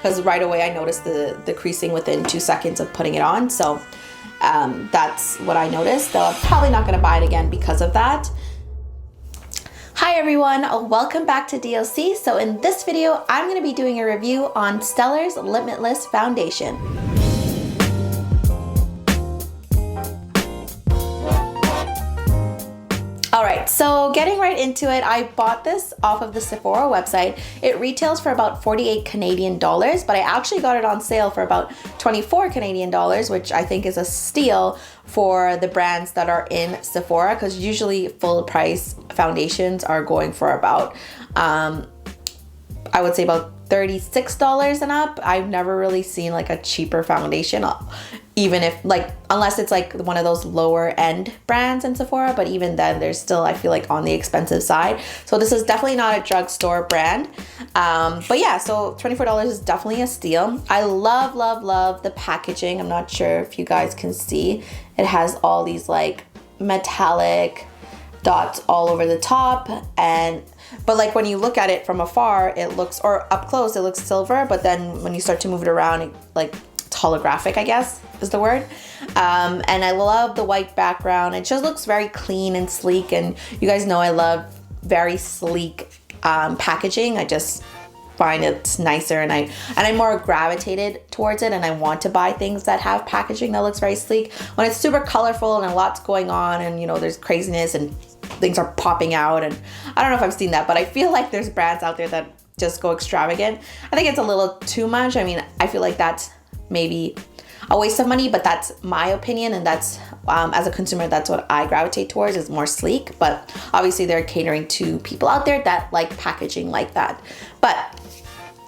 because right away I noticed the creasing within 2 seconds of putting it on. So that's what I noticed. So I'm probably not going to buy it again because of that. Hi everyone, welcome back to DLC. So in this video, I'm going to be doing a review on Stellar's Limitless Foundation. Alright, so getting right into it, I bought this off of the Sephora website. It retails for about 48 Canadian dollars, but I actually got it on sale for about 24 Canadian dollars, which I think is a steal for the brands that are in Sephora, because usually full price foundations are going for about, I would say about $36 and up. I've never really seen like a cheaper foundation, even if unless it's like one of those lower end brands in Sephora, but even then they're still, I feel like, on the expensive side. So this is definitely not a drugstore brand. But yeah, so $24 is definitely a steal. I love the packaging. I'm not sure if you guys can see. It has all these like metallic dots all over the top, but like when you look at it from afar, it looks, or up close, it looks silver, but then when you start to move it around, it's holographic, I guess is the word. And I love the white background. It just looks very clean and sleek, and you guys know I love very sleek packaging. I just find it's nicer, and I'm more gravitated towards it, and I want to buy things that have packaging that looks very sleek. When it's super colorful and a lot's going on, and you know, there's craziness and things are popping out, and I don't know if I've seen that, but I feel like there's brands out there that just go extravagant. I think it's a little too much. I mean, I feel like that's maybe a waste of money, but that's my opinion, and that's as a consumer, that's what I gravitate towards, is more sleek. But obviously they're catering to people out there that like packaging like that. But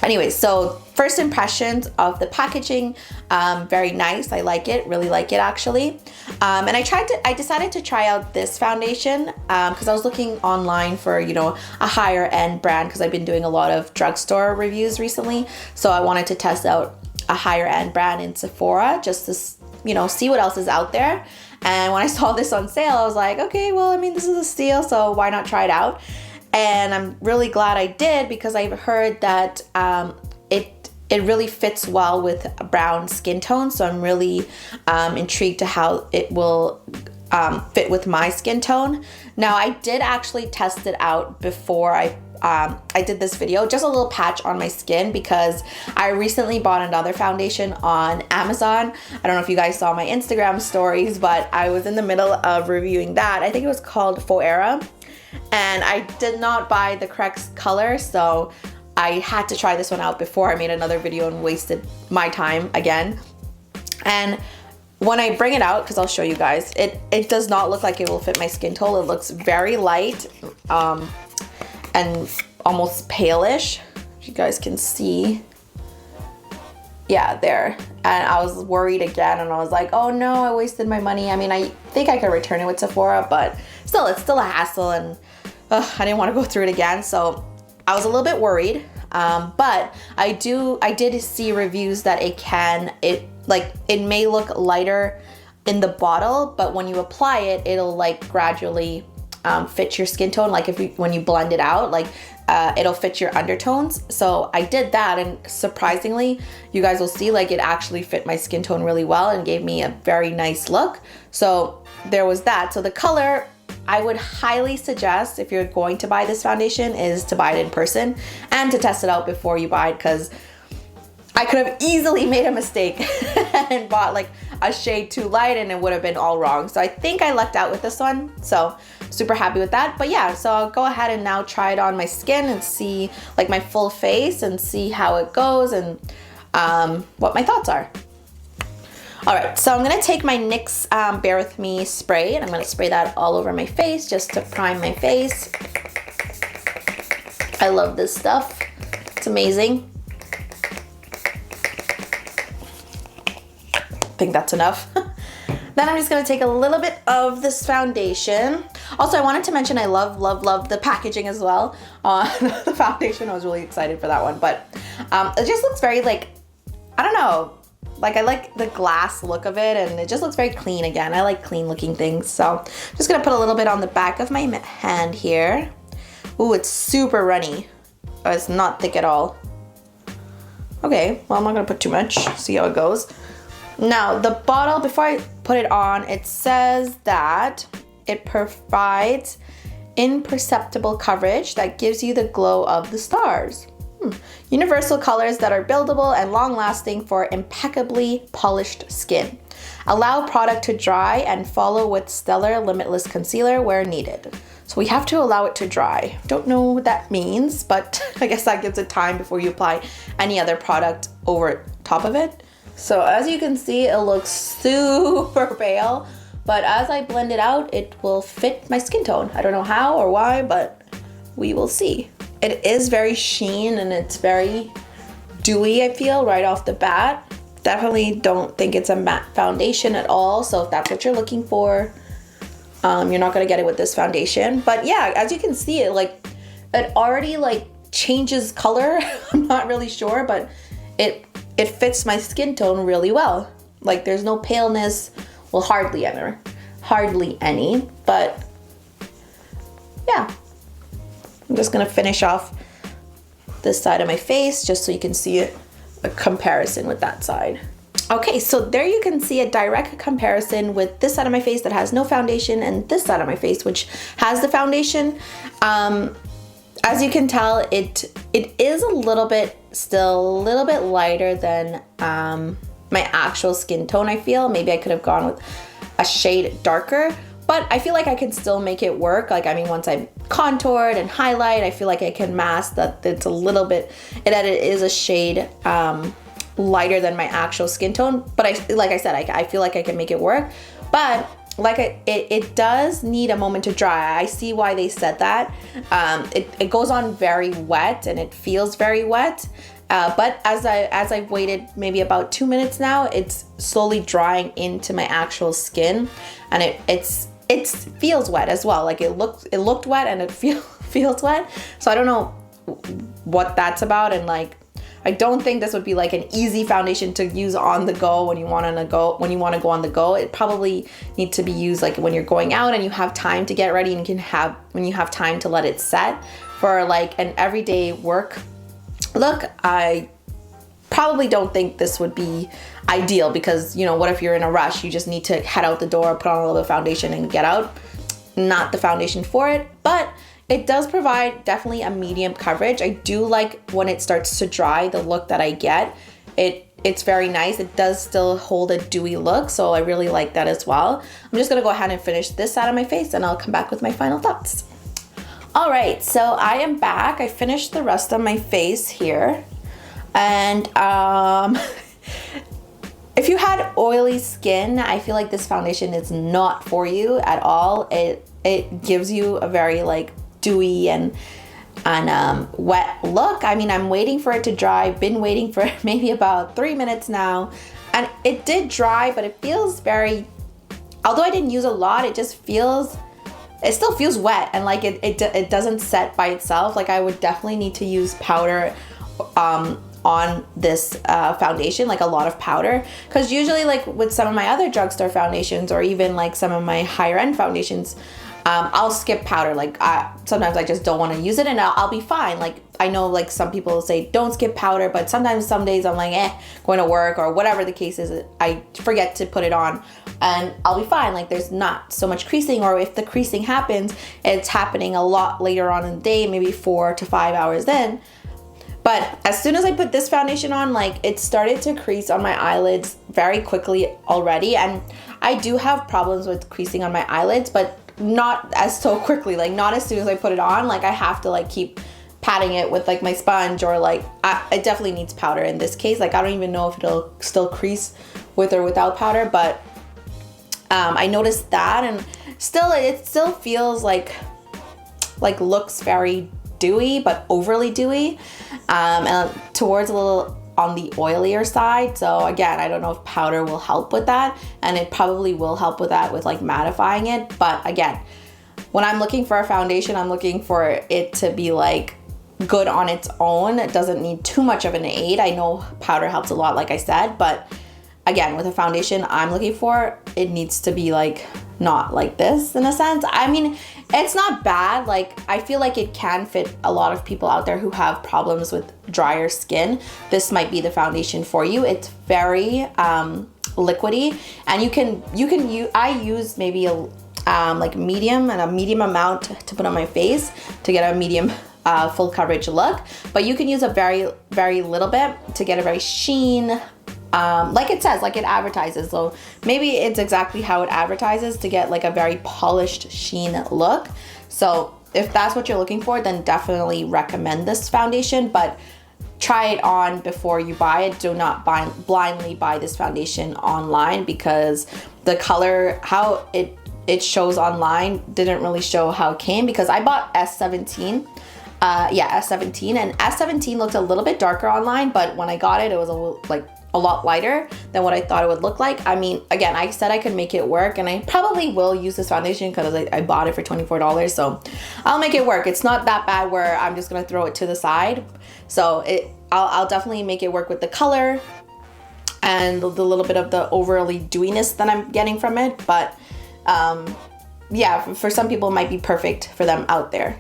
anyway, so first impressions of the packaging, very nice. I like it, really like it actually. And I decided to try out this foundation because I was looking online for, you know, a higher end brand, because I've been doing a lot of drugstore reviews recently. So I wanted to test out a higher end brand in Sephora just to, you know, see what else is out there. And when I saw this on sale, I was like, okay, well, I mean, this is a steal, so why not try it out? And I'm really glad I did, because I've heard that it really fits well with a brown skin tone. So I'm really intrigued to how it will fit with my skin tone. Now, I did actually test it out before I did this video, just a little patch on my skin, because I recently bought another foundation on Amazon. I don't know if you guys saw my Instagram stories, but I was in the middle of reviewing that. I think it was called Foera, and I did not buy the correct color, so I had to try this one out before I made another video and wasted my time again. And when I bring it out, because I'll show you guys, it does not look like it will fit my skin tone. It looks very light, and almost palish, if you guys can see. Yeah, there. And I was worried again, and I was like, oh no, I wasted my money. I mean, I think I could return it with Sephora, but still, it's still a hassle, and I didn't want to go through it again, so I was a little bit worried. But I did see reviews that it may look lighter in the bottle, but when you apply it, it'll like gradually fit your skin tone. Like when you blend it out, it'll fit your undertones. So I did that, and surprisingly, you guys will see, like, it actually fit my skin tone really well and gave me a very nice look. So there was that. So the color, I would highly suggest, if you're going to buy this foundation, is to buy it in person and to test it out before you buy it, because I could have easily made a mistake and bought like a shade too light, and it would have been all wrong. So I think I lucked out with this one. So super happy with that. But yeah, so I'll go ahead and now try it on my skin and see like my full face and see how it goes and what my thoughts are. All right, so I'm gonna take my NYX Bear With Me spray, and I'm gonna spray that all over my face just to prime my face. I love this stuff, it's amazing. I think that's enough. Then I'm just gonna take a little bit of this foundation. Also, I wanted to mention I love the packaging as well. The foundation, I was really excited for that one, but it just looks very like, I don't know, like I like the glass look of it, and it just looks very clean again. I like clean looking things. So I'm just gonna put a little bit on the back of my hand here. Ooh, it's super runny. It's not thick at all. Okay, well, I'm not gonna put too much, see how it goes. Now, the bottle, before I put it on, it says that it provides imperceptible coverage that gives you the glow of the stars. Universal colors that are buildable and long-lasting for impeccably polished skin. Allow product to dry and follow with Stellar Limitless Concealer where needed. So we have to allow it to dry. Don't know what that means, but I guess that gives it time before you apply any other product over top of it. So as you can see, it looks super pale, but as I blend it out, it will fit my skin tone. I don't know how or why, but we will see. It is very sheen and it's very dewy, I feel, right off the bat. Definitely don't think it's a matte foundation at all. So if that's what you're looking for, you're not gonna get it with this foundation. But yeah, as you can see, it already like changes color. I'm not really sure, but it fits my skin tone really well. Like there's no paleness, well, hardly any, but yeah. I'm just gonna finish off this side of my face just so you can see a comparison with that side. Okay, so there you can see a direct comparison with this side of my face that has no foundation and this side of my face which has the foundation. As you can tell, it is a little bit lighter than my actual skin tone, I feel. Maybe I could have gone with a shade darker, but I feel like I can still make it work. Like, I mean, once I contoured and highlight, I feel like I can mask that it's a little bit, that it is a shade lighter than my actual skin tone. But like I said, I feel like I can make it work. But it does need a moment to dry. I see why they said that. It goes on very wet and it feels very wet. But as I've waited maybe about 2 minutes now, it's slowly drying into my actual skin, and it feels wet as well. Like it looked wet and it feels wet. So I don't know what that's about, and like I don't think this would be like an easy foundation to use on the go when you want to go on the go. It probably needs to be used like when you're going out and you have time to get ready, and when you have time to let it set. For like an everyday work look, I probably don't think this would be ideal, because you know, what if you're in a rush, you just need to head out the door, put on a little bit of foundation and get out. Not the foundation for it, but it does provide definitely a medium coverage. I do like when it starts to dry, the look that I get. It's very nice. It does still hold a dewy look, so I really like that as well. I'm just gonna go ahead and finish this side of my face and I'll come back with my final thoughts. All right, so I am back. I finished the rest of my face here. And if you had oily skin, I feel like this foundation is not for you at all. It gives you a very like dewy and wet look. I mean, I'm waiting for it to dry. I've been waiting for maybe about 3 minutes now, and it did dry, but it feels very, although I didn't use a lot, it still feels wet, and like it doesn't set by itself. Like I would definitely need to use powder on this foundation, like a lot of powder, because usually like with some of my other drugstore foundations or even like some of my higher end foundations, I'll skip powder. Like sometimes I just don't want to use it, and I'll be fine. Like I know like some people say don't skip powder, but sometimes some days I'm like going to work or whatever the case is, I forget to put it on and I'll be fine. Like there's not so much creasing, or if the creasing happens, it's happening a lot later on in the day, maybe 4 to 5 hours in. But as soon as I put this foundation on, like it started to crease on my eyelids very quickly already. And I do have problems with creasing on my eyelids, but not as so quickly, like not as soon as I put it on. Like I have to like keep patting it with like my sponge, or like it definitely needs powder in this case. Like I don't even know if it'll still crease with or without powder, but I noticed that, and it still feels like looks very dewy, but overly dewy, and towards a little on the oilier side. So again, I don't know if powder will help with that, and it probably will help with that with like mattifying it. But again, when I'm looking for a foundation, I'm looking for it to be like good on its own. It doesn't need too much of an aid. I know powder helps a lot, like I said, but again, with a foundation I'm looking for, it needs to be like not like this in a sense. I mean, it's not bad. Like, I feel like it can fit a lot of people out there who have problems with drier skin. This might be the foundation for you. It's very liquidy, and I use maybe a like medium and a medium amount to put on my face to get a medium full coverage look, but you can use a very, very little bit to get a very sheen, like it says, like it advertises. So maybe it's exactly how it advertises, to get like a very polished sheen look. So if that's what you're looking for, then definitely recommend this foundation, but try it on before you buy it. Do not blindly buy this foundation online, because the color, how it shows online didn't really show how it came, because I bought S17. S17, and S17 looked a little bit darker online, but when I got it, it was a lot lighter than what I thought it would look like. I mean, again, I said I could make it work, and I probably will use this foundation because I bought it for $24, so I'll make it work. It's not that bad where I'm just gonna throw it to the side. So I'll definitely make it work with the color and the little bit of the overly dewiness that I'm getting from it. But yeah, for some people it might be perfect for them out there.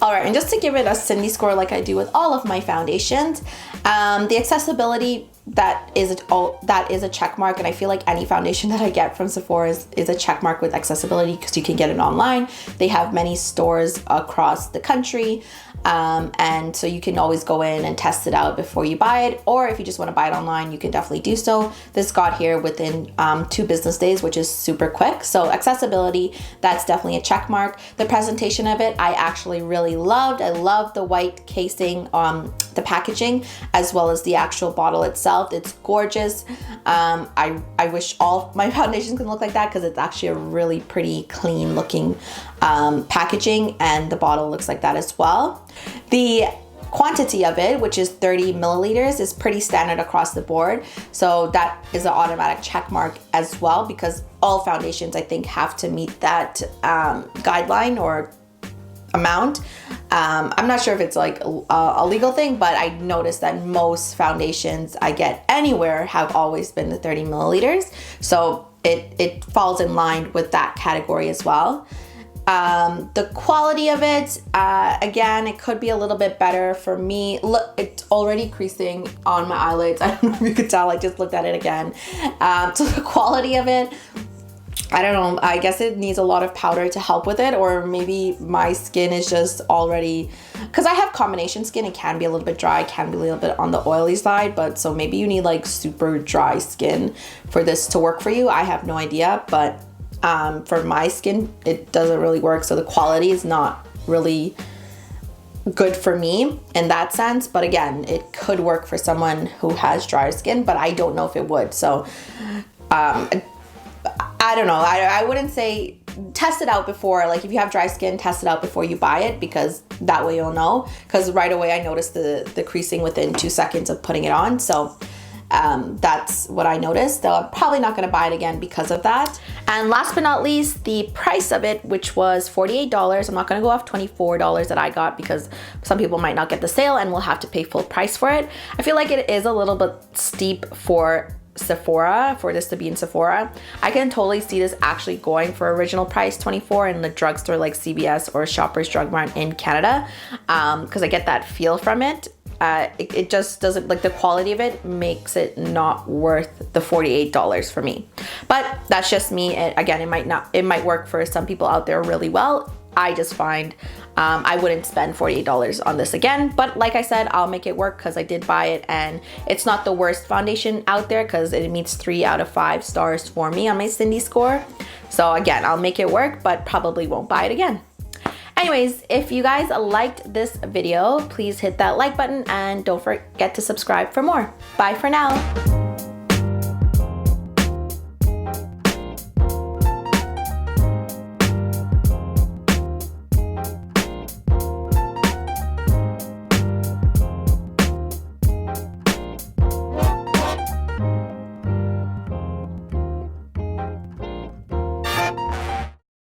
All right, and just to give it a Cindy score like I do with all of my foundations, the accessibility, that is a check mark, and I feel like any foundation that I get from Sephora is a check mark with accessibility, because you can get it online. They have many stores across the country, and so you can always go in and test it out before you buy it, or if you just want to buy it online, you can definitely do so. This got here within 2 business days, which is super quick. So accessibility, that's definitely a check mark. The presentation of it, I actually really loved. I love the white casing, the packaging, as well as the actual bottle itself. It's gorgeous. I wish all my foundations can look like that, because it's actually a really pretty clean looking packaging, and the bottle looks like that as well. The quantity of it, which is 30 milliliters, is pretty standard across the board. So that is an automatic check mark as well, because all foundations, I think, have to meet that guideline or amount. I'm not sure if it's like a legal thing, but I noticed that most foundations I get anywhere have always been the 30 milliliters. So it falls in line with that category as well. The quality of it, again, it could be a little bit better for me. Look, it's already creasing on my eyelids. I don't know if you could tell, I just looked at it again. So the quality of it, I don't know, I guess it needs a lot of powder to help with it, or maybe my skin is just already, because I have combination skin, it can be a little bit dry, it can be a little bit on the oily side, but so maybe you need like super dry skin for this to work for you. I have no idea, but for my skin, it doesn't really work, so the quality is not really good for me in that sense. But again, it could work for someone who has drier skin, but I don't know if it would. So I don't know. I wouldn't say test it out before. Like, if you have dry skin, test it out before you buy it, because that way you'll know. Because right away I noticed the creasing within 2 seconds of putting it on. So that's what I noticed. Though I'm probably not going to buy it again because of that. And last but not least, the price of it, which was $48. I'm not going to go off $24 that I got, because some people might not get the sale and will have to pay full price for it. I feel like it is a little bit steep for Sephora, for this to be in Sephora. I can totally see this actually going for original price $24 in the drugstore like CVS or Shoppers Drug Mart in Canada, because I get that feel from it. It just doesn't, like, the quality of it makes it not worth the $48 for me. But that's just me. Again, it might work for some people out there really well. I just find I wouldn't spend $48 on this again. But like I said, I'll make it work because I did buy it, and it's not the worst foundation out there, because it meets 3 out of 5 stars for me on my Cindy score. So again, I'll make it work, but probably won't buy it again. Anyways, if you guys liked this video, please hit that like button and don't forget to subscribe for more. Bye for now.